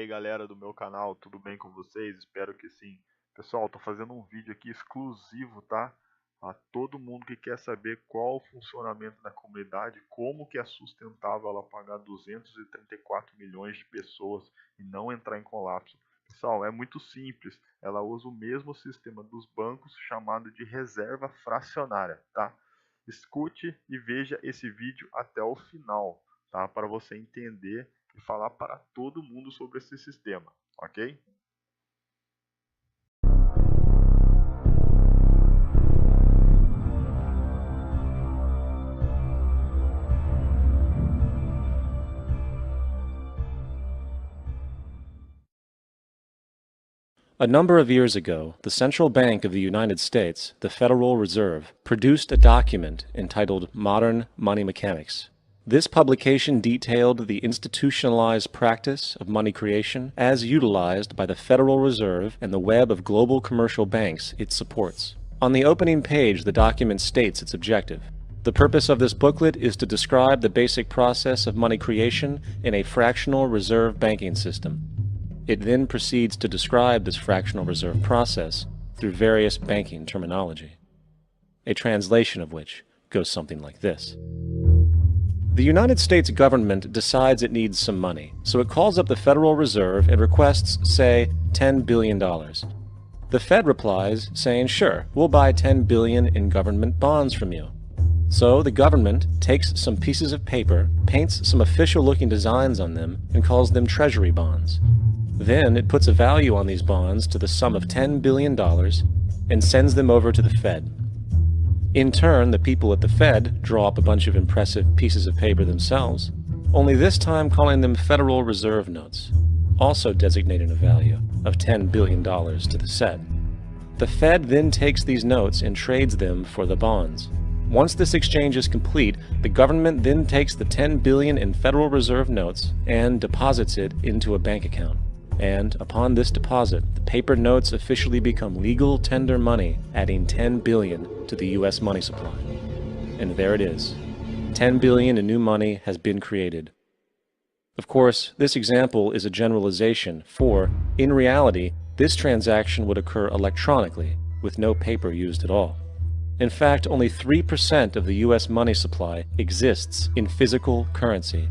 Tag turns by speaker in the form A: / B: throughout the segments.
A: aí galera do meu canal, tudo bem com vocês? Espero que sim. Pessoal, tô fazendo um vídeo aqui exclusivo, tá? A todo mundo que quer saber qual o funcionamento da comunidade, como que é sustentável ela pagar 234 milhões de pessoas e não entrar em colapso. Pessoal, é muito simples, ela usa o mesmo sistema dos bancos chamado de reserva fracionária, tá? Escute e veja esse vídeo até o final, tá? Para você entender e falar para todo mundo sobre esse sistema, ok?
B: A number of years ago, the Central Bank of the United States, the Federal Reserve, produced a document entitled Modern Money Mechanics. This publication detailed the institutionalized practice of money creation as utilized by the Federal Reserve and the web of global commercial banks it supports. On the opening page, the document states its objective. The purpose of this booklet is to describe the basic process of money creation in a fractional reserve banking system. It then proceeds to describe this fractional reserve process through various banking terminology, a translation of which goes something like this. The United States government decides it needs some money, so it calls up the Federal Reserve and requests, say, $10 billion. The Fed replies, saying, sure, we'll buy $10 billion in government bonds from you. So the government takes some pieces of paper, paints some official-looking designs on them, and calls them Treasury bonds. Then it puts a value on these bonds to the sum of $10 billion and sends them over to the Fed. In turn, the people at the Fed draw up a bunch of impressive pieces of paper themselves, only this time calling them Federal Reserve notes, also designating a value of $10 billion to the Fed. The Fed then takes these notes and trades them for the bonds. Once this exchange is complete, the government then takes the $10 billion in Federal Reserve notes and deposits it into a bank account. And upon this deposit, the paper notes officially become legal tender money, adding $10 billion to the U.S. money supply. And there it is. $10 billion in new money has been created. Of course, this example is a generalization, for, in reality, this transaction would occur electronically, with no paper used at all. In fact, only 3% of the U.S. money supply exists in physical currency.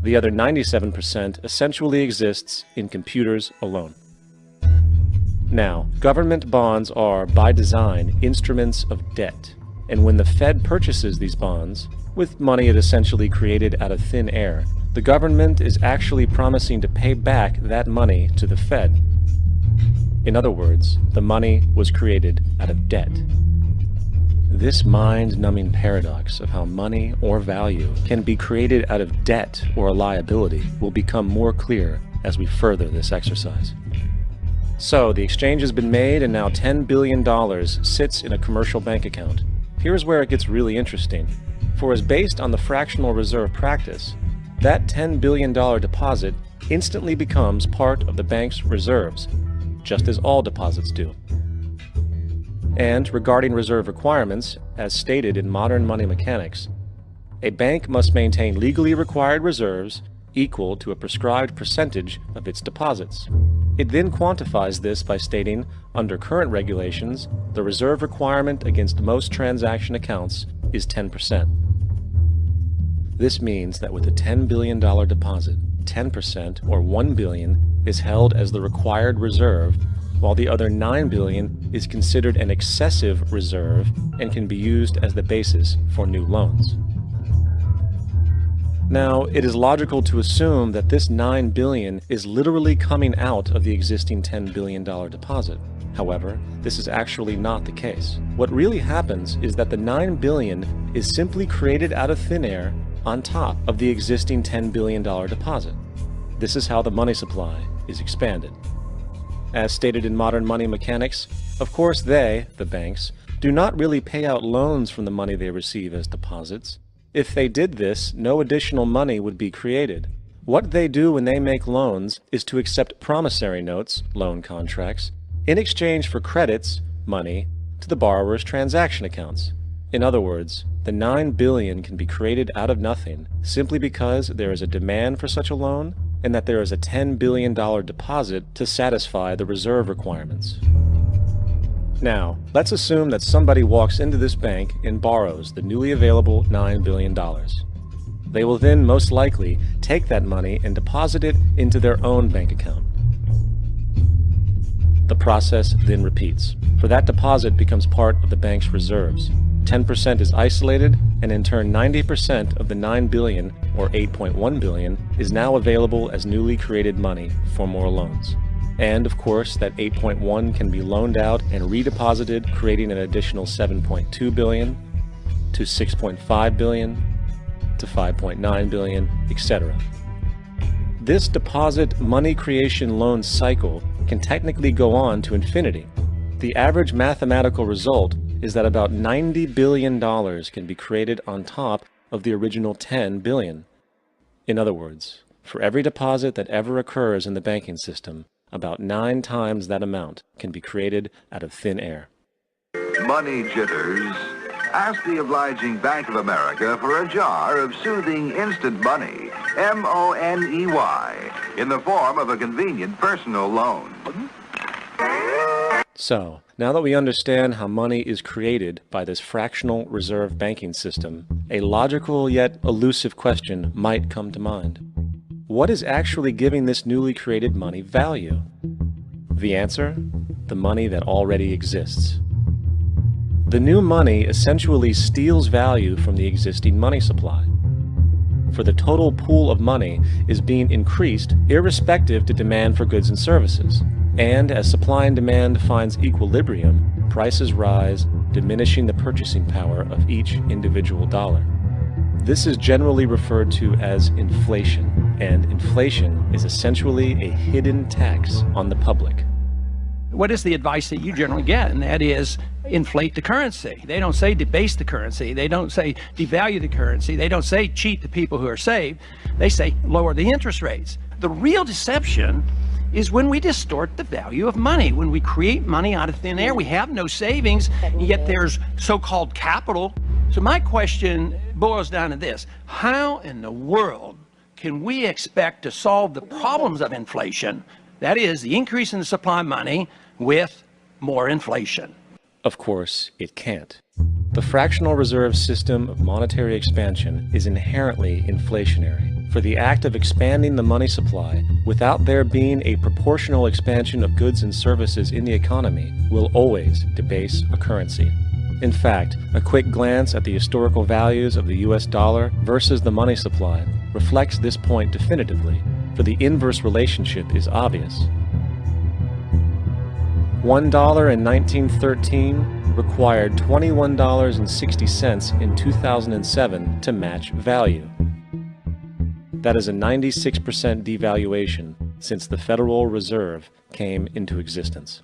B: The other 97% essentially exists in computers alone. Now, government bonds are, by design, instruments of debt. And when the Fed purchases these bonds, with money it essentially created out of thin air, the government is actually promising to pay back that money to the Fed. In other words, the money was created out of debt. This mind-numbing paradox of how money or value can be created out of debt or a liability will become more clear as we further this exercise. So, the exchange has been made and now $10 billion sits in a commercial bank account. Here's where it gets really interesting. For as based on the fractional reserve practice, that $10 billion deposit instantly becomes part of the bank's reserves, just as all deposits do. And regarding reserve requirements, as stated in modern money mechanics, a bank must maintain legally required reserves equal to a prescribed percentage of its deposits. It then quantifies this by stating, under current regulations, the reserve requirement against most transaction accounts is 10%. This means that with a $10 billion deposit, 10% or $1 billion is held as the required reserve, while the other $9 billion is considered an excessive reserve and can be used as the basis for new loans. Now, it is logical to assume that this $9 billion is literally coming out of the existing $10 billion deposit. However, this is actually not the case. What really happens is that the $9 billion is simply created out of thin air on top of the existing $10 billion deposit. This is how the money supply is expanded. As stated in modern money mechanics, of course they, the banks, do not really pay out loans from the money they receive as deposits. If they did this, no additional money would be created. What they do when they make loans is to accept promissory notes, loan contracts, in exchange for credits, money, to the borrower's transaction accounts. In other words, the $9 billion can be created out of nothing simply because there is a demand for such a loan and that there is a $10 billion deposit to satisfy the reserve requirements. Now, let's assume that somebody walks into this bank and borrows the newly available $9 billion. They will then most likely take that money and deposit it into their own bank account. The process then repeats, for that deposit becomes part of the bank's reserves. 10% is isolated, and in turn 90% of the $9 billion, or $8.1 billion, is now available as newly created money for more loans. And of course, that 8.1 can be loaned out and redeposited, creating an additional 7.2 billion, to 6.5 billion, to 5.9 billion, etc. This deposit money creation loan cycle can technically go on to infinity. The average mathematical result is that about $90 billion can be created on top of the original 10 billion. In other words, for every deposit that ever occurs in the banking system, about 9 times that amount can be created out of thin air.
C: Money jitters? Ask the obliging Bank of America for a jar of soothing instant money, M-O-N-E-Y, in the form of a convenient personal loan.
B: So, now that we understand how money is created by this fractional reserve banking system, a logical yet elusive question might come to mind. What is actually giving this newly created money value? The answer? The money that already exists. The new money essentially steals value from the existing money supply. For the total pool of money is being increased irrespective to demand for goods and services. And as supply and demand finds equilibrium, prices rise, diminishing the purchasing power of each individual dollar. This is generally referred to as inflation, and inflation is essentially a hidden tax on the public.
D: What is the advice that you generally get? And that is inflate the currency. They don't say debase the currency. They don't say devalue the currency. They don't say cheat the people who are saved. They say lower the interest rates. The real deception is when we distort the value of money. When we create money out of thin air, we have no savings, yet there's so-called capital. So my question boils down to this: how in the world can we expect to solve the problems of inflation, that is, the increase in the supply of money, with more inflation?
B: Of course, it can't. The fractional reserve system of monetary expansion is inherently inflationary. For the act of expanding the money supply without there being a proportional expansion of goods and services in the economy will always debase a currency. In fact, a quick glance at the historical values of the US dollar versus the money supply reflects this point definitively, for the inverse relationship is obvious. $1 in 1913 required $21.60 in 2007 to match value. That is a 96% devaluation since the Federal Reserve came into existence.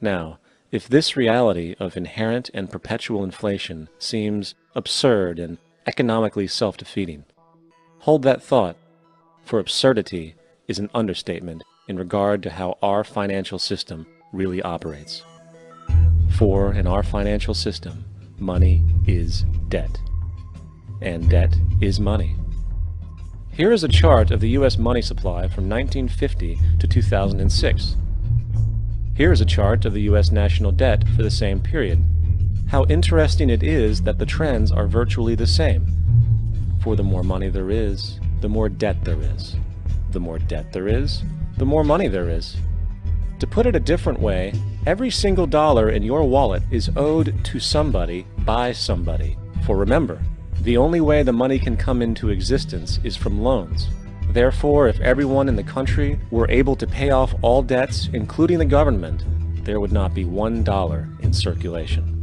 B: Now, if this reality of inherent and perpetual inflation seems absurd and economically self-defeating, hold that thought, for absurdity is an understatement in regard to how our financial system really operates. For in our financial system, money is debt. And debt is money. Here is a chart of the U.S. money supply from 1950 to 2006. Here is a chart of the U.S. national debt for the same period. How interesting it is that the trends are virtually the same. For the more money there is, the more debt there is. The more debt there is, the more money there is. To put it a different way, every single dollar in your wallet is owed to somebody by somebody. For remember, the only way the money can come into existence is from loans. Therefore, if everyone in the country were able to pay off all debts, including the government, there would not be $1 in circulation.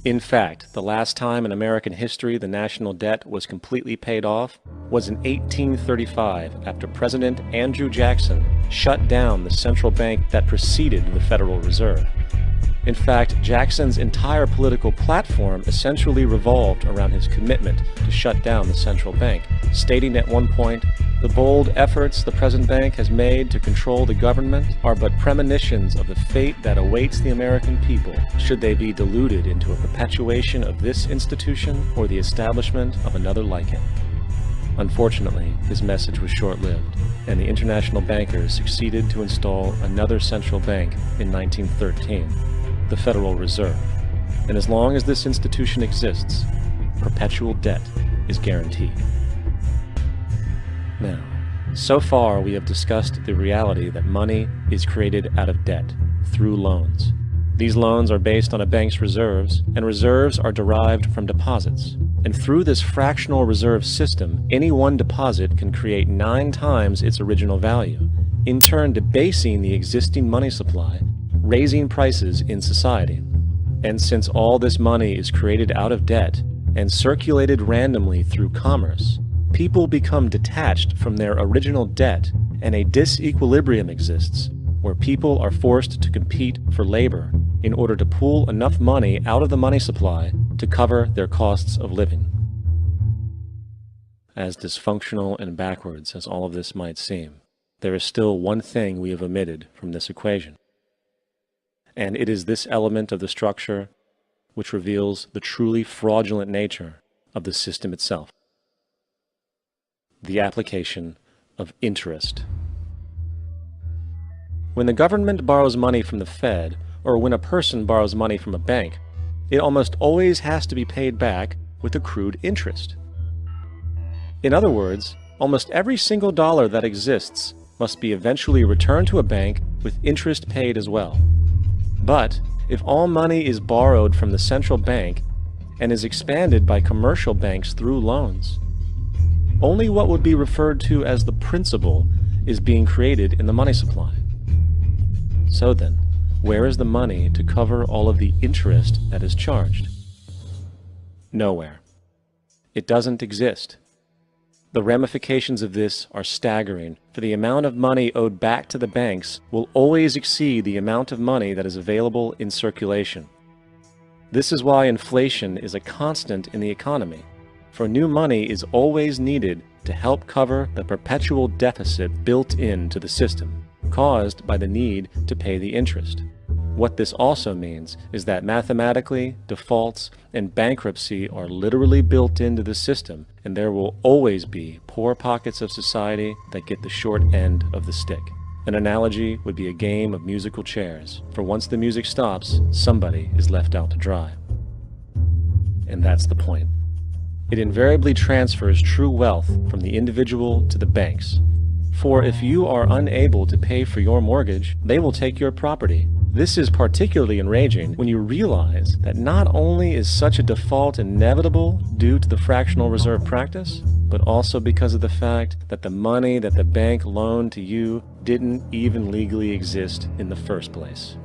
B: In fact, the last time in American history the national debt was completely paid off was in 1835 after President Andrew Jackson shut down the central bank that preceded the Federal Reserve. In fact, Jackson's entire political platform essentially revolved around his commitment to shut down the central bank, stating at one point, The bold efforts the present bank has made to control the government are but premonitions of the fate that awaits the American people should they be deluded into a perpetuation of this institution or the establishment of another like it. Unfortunately, his message was short-lived, and the international bankers succeeded to install another central bank in 1913, the Federal Reserve. And as long as this institution exists, perpetual debt is guaranteed. Now, so far we have discussed the reality that money is created out of debt, through loans. These loans are based on a bank's reserves, and reserves are derived from deposits. And through this fractional reserve system, any one deposit can create 9 times its original value, in turn debasing the existing money supply, raising prices in society. And since all this money is created out of debt and circulated randomly through commerce, people become detached from their original debt, and a disequilibrium exists where people are forced to compete for labor in order to pool enough money out of the money supply to cover their costs of living. As dysfunctional and backwards as all of this might seem, there is still one thing we have omitted from this equation. And it is this element of the structure which reveals the truly fraudulent nature of the system itself: the application of interest. When the government borrows money from the Fed, or when a person borrows money from a bank, it almost always has to be paid back with accrued interest. In other words, almost every single dollar that exists must be eventually returned to a bank with interest paid as well. But if all money is borrowed from the central bank and is expanded by commercial banks through loans, only what would be referred to as the principal is being created in the money supply. So then, where is the money to cover all of the interest that is charged? Nowhere. It doesn't exist. The ramifications of this are staggering, for the amount of money owed back to the banks will always exceed the amount of money that is available in circulation. This is why inflation is a constant in the economy, for new money is always needed to help cover the perpetual deficit built into the system, caused by the need to pay the interest. What this also means is that mathematically, defaults and bankruptcy are literally built into the system, and there will always be poor pockets of society that get the short end of the stick. An analogy would be a game of musical chairs, for once the music stops, somebody is left out to dry. And that's the point. It invariably transfers true wealth from the individual to the banks. For if you are unable to pay for your mortgage, they will take your property. This is particularly enraging when you realize that not only is such a default inevitable due to the fractional reserve practice, but also because of the fact that the money that the bank loaned to you didn't even legally exist in the first place.